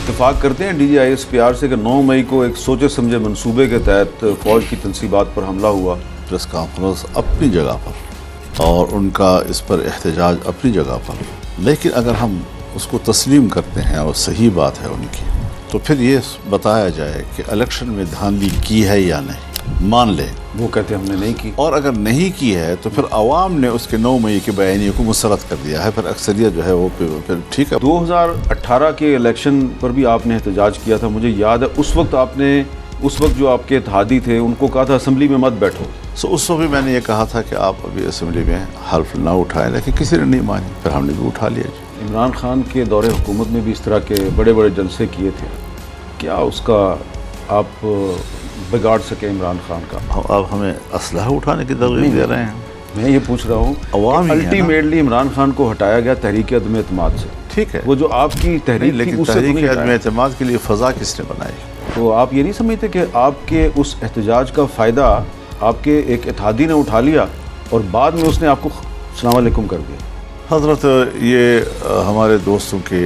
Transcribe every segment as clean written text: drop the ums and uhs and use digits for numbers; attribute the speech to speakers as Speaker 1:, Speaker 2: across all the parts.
Speaker 1: इत्तेफाक करते हैं DGISPR से कि 9 मई को एक सोचे समझे मंसूबे के तहत फ़ौज की तनसीबात पर हमला हुआ।
Speaker 2: प्रेस कॉन्फ्रेंस अपनी जगह पर और उनका इस पर एहतजाज अपनी जगह पर, लेकिन अगर हम उसको तस्लीम करते हैं और सही बात है उनकी, तो फिर ये बताया जाए कि इलेक्शन में धांधली की है या नहीं। मान लें
Speaker 1: वो कहते हैं हमने नहीं की,
Speaker 2: और अगर नहीं की है तो फिर अवाम ने उसके 9 मई के बयानिए को मुस्तरद कर दिया है, फिर अक्सरियत जो है वो फिर ठीक है।
Speaker 1: 2018 के इलेक्शन पर भी आपने एहतजाज किया था, मुझे याद है। उस वक्त जो आपके इत्तेहादी थे उनको कहा था असम्बली में मत बैठो।
Speaker 2: उस वक्त भी मैंने ये कहा था कि आप अभी असम्बली में हल्फ ना उठाएं, लेकिन किसी ने नहीं मानी, फिर हमने भी उठा लिया जी।
Speaker 1: इमरान खान के दौरे हुकूमत में भी इस तरह के बड़े बड़े जलसे किए थे, क्या उसका आप बिगाड़ सके इमरान खान का?
Speaker 2: अब हमें असलहा उठाने की तरगीब दे रहे हैं।
Speaker 1: मैं ये पूछ रहा हूँ, अल्टीमेटली इमरान खान को हटाया गया तहरीक अदम एतमाद से,
Speaker 2: ठीक है,
Speaker 1: वो जो आपकी तहरीक,
Speaker 2: लेकिन तहरीक अदम एतमाद के लिए फ़ज़ा किसने बनाई?
Speaker 1: तो आप ये नहीं समझते कि आपके उस एहतजाज का फ़ायदा आपके एक इत्तेहादी ने उठा लिया और बाद में उसने आपको अस्सलाम वालेकुम कर दिया?
Speaker 2: हज़रत, ये हमारे दोस्तों के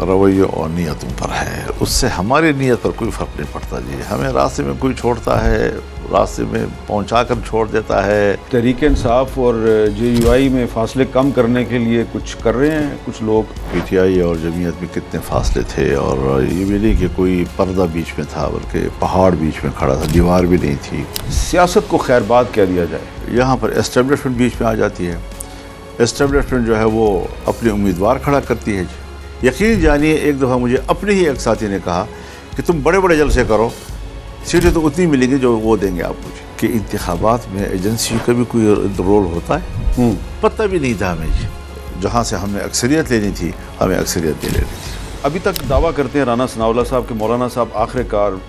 Speaker 2: रवैये और नीयतों पर है, उससे हमारी नीयत पर कोई फ़र्क नहीं पड़ता जी। हमें रास्ते में कोई छोड़ता है, रास्ते में पहुंचा कर छोड़ देता है।
Speaker 1: तहरीक इंसाफ और JUI में फासले कम करने के लिए कुछ कर रहे हैं कुछ लोग।
Speaker 2: PTI और जमीयत में कितने फासले थे, और ये भी नहीं कि कोई पर्दा बीच में था, बल्कि पहाड़ बीच में खड़ा था, दीवार भी नहीं थी।
Speaker 1: सियासत को खैरबाद कह दिया जाए,
Speaker 2: यहाँ पर एस्टेब्लिशमेंट बीच में आ जाती है। एस्टेब्लिशमेंट जो है वो अपने उम्मीदवार खड़ा करती है जी। यकीन जानिए, एक दफ़ा मुझे अपने ही एक साथी ने कहा कि तुम बड़े बड़े जलसे करो, सीटें तो उतनी मिलेंगी जो वो देंगे आपको जी। कि इंतखाबात में एजेंसी का भी कोई रोल होता है? पता भी नहीं था हमें जी। जहाँ से हमने अक्सरियत लेनी थी, हमें अक्सरियत दे लेनी थी।
Speaker 1: अभी तक दावा करते हैं राना सनाउल्लाह साहब के मौलाना साहब आखिरकार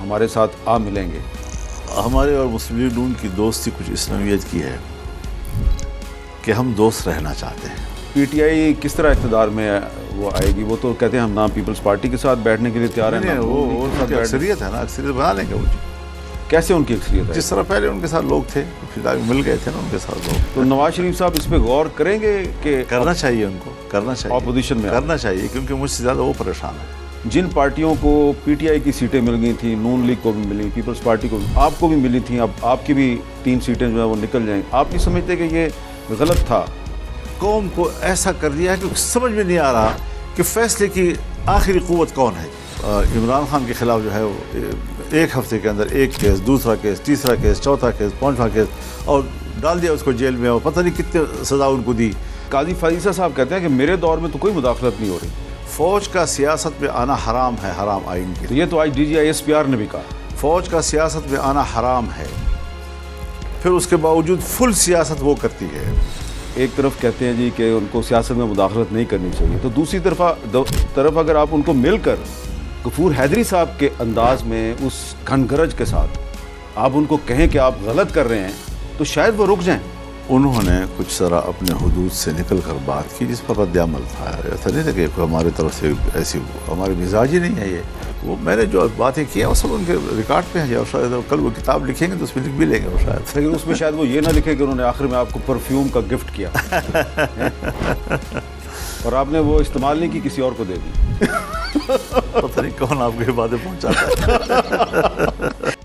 Speaker 1: हमारे साथ आ मिलेंगे।
Speaker 2: हमारे और मुस्लिम लीग नून की दोस्ती कुछ इस नौइयत की है कि हम दोस्त रहना चाहते हैं।
Speaker 1: PTI किस तरह इक़्तिदार में वो आएगी? वो तो कहते हैं हम ना पीपल्स पार्टी के साथ बैठने के लिए तैयार हैं, ना
Speaker 2: वो अक्सरियत है ना, अक्सरियत बना लेंगे वो जी।
Speaker 1: कैसे उनकी अक्सरियत है?
Speaker 2: जिस तरह पहले उनके साथ लोग थे, फिर मिल गए थे ना उनके साथ लोग।
Speaker 1: तो नवाज शरीफ साहब इस पर गौर करेंगे कि
Speaker 2: करना चाहिए, उनको करना चाहिए,
Speaker 1: अपोजिशन में
Speaker 2: करना चाहिए, क्योंकि मुझसे ज़्यादा वो परेशान है।
Speaker 1: जिन पार्टियों को PTI की सीटें मिल गई थी, नून लीग को भी मिली, पीपल्स पार्टी को, आपको भी मिली थी, अब आपकी भी 3 सीटें जो है वो निकल जाएंगी, आप नहीं समझते कि ये गलत था?
Speaker 2: कौम को ऐसा कर दिया है कि समझ में नहीं आ रहा कि फैसले की आखिरी क़ुव्वत कौन है। इमरान खान के ख़िलाफ़ जो है वो एक हफ्ते के अंदर एक केस, दूसरा केस, तीसरा केस, चौथा केस, 5वां केस, और डाल दिया उसको जेल में, और पता नहीं कितने सज़ा उनको दी।
Speaker 1: काजी फारिसा साहब कहते हैं कि मेरे दौर में तो कोई मुदाखलत नहीं हो रही।
Speaker 2: फ़ौज का सियासत में आना हराम है, हराम आइन की।
Speaker 1: तो ये तो आज DGISPR ने भी कहा,
Speaker 2: फ़ौज का सियासत में आना हराम है, फिर उसके बावजूद फुल सियासत वो करती है।
Speaker 1: एक तरफ कहते हैं जी कि उनको सियासत में मुदाखलत नहीं करनी चाहिए, तो दूसरी तरफ अगर आप उनको मिलकर गफूर हैदरी साहब के अंदाज में, उस घनगरज के साथ आप उनको कहें कि आप गलत कर रहे हैं, तो शायद वो रुक जाएं।
Speaker 2: उन्होंने कुछ तरह अपने हुदूद से निकल कर बात की, जिस पर रद्द-ए-अमल था। ऐसा नहीं था कि हमारी तरफ से ऐसी, हमारे मिजाज ही नहीं है ये। वो मैंने जो बातें की हैं वो सब उनके रिकॉर्ड पे हैं, और शायद कल वो किताब लिखेंगे तो उसमें लिख भी लेंगे वो शायद।
Speaker 1: लेकिन उसमें शायद वो ये ना लिखे कि उन्होंने आखिर में आपको परफ्यूम का गिफ्ट किया और आपने वो इस्तेमाल नहीं की, किसी और को दे दी।
Speaker 2: पता नहीं कौन आपको ये बातें पहुँचाता है।